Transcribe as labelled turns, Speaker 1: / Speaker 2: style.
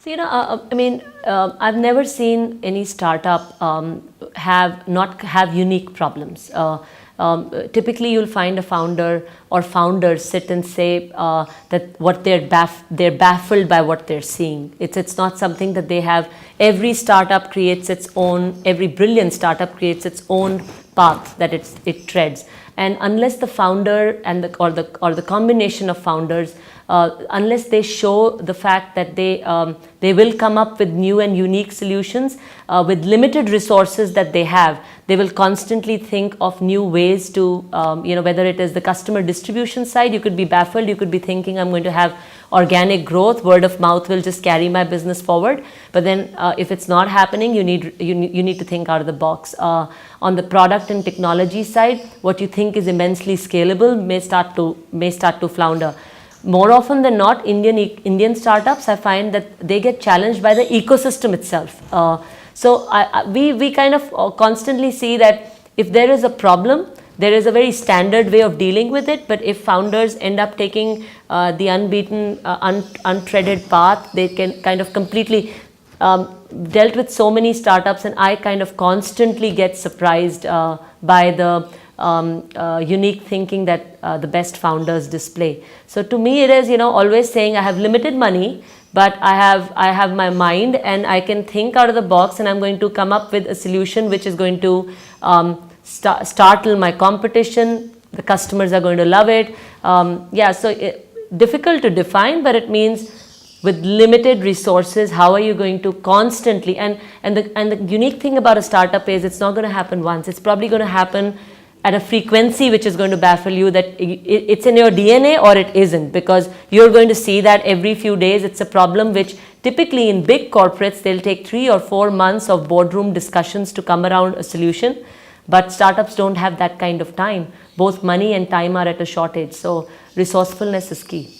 Speaker 1: So, I've never seen any startup not have unique problems. Typically, you'll find a founder or founders sit and say that what they're baffled by what they're seeing. It's not something that they have. Every startup creates its own. Every brilliant startup creates its own path that it treads. And unless the founder and the combination of founders, unless they show the fact that they will come up with new and unique solutions with limited resources that they have, they will constantly think of new ways to whether it is the customer distribution side. You could be baffled, you could be thinking I'm going to have organic growth, word of mouth will just carry my business forward. But then if it's not happening, you need to think out of the box. On the product and technology side, what you think is immensely scalable may start to flounder. More often than not, Indian startups, I find that they get challenged by the ecosystem itself. So we kind of constantly see that if there is a problem, there is a very standard way of dealing with it. But if founders end up taking the unbeaten, untreaded path, they can kind of completely dealt with so many startups, and I kind of constantly get surprised by the unique thinking that the best founders display. So to me, it is always saying I have limited money, but I have my mind and I can think out of the box, and I'm going to come up with a solution which is going to startle my competition. The customers are going to love it. Difficult to define, but it means with limited resources, how are you going to constantly and the unique thing about a startup is it's not going to happen once. It's probably going to happen at a frequency which is going to baffle you, that it's in your DNA or it isn't, because you're going to see that every few days. It's a problem which typically in big corporates, they'll take 3 or 4 months of boardroom discussions to come around a solution. But startups don't have that kind of time. Both money and time are at a shortage. So resourcefulness is key.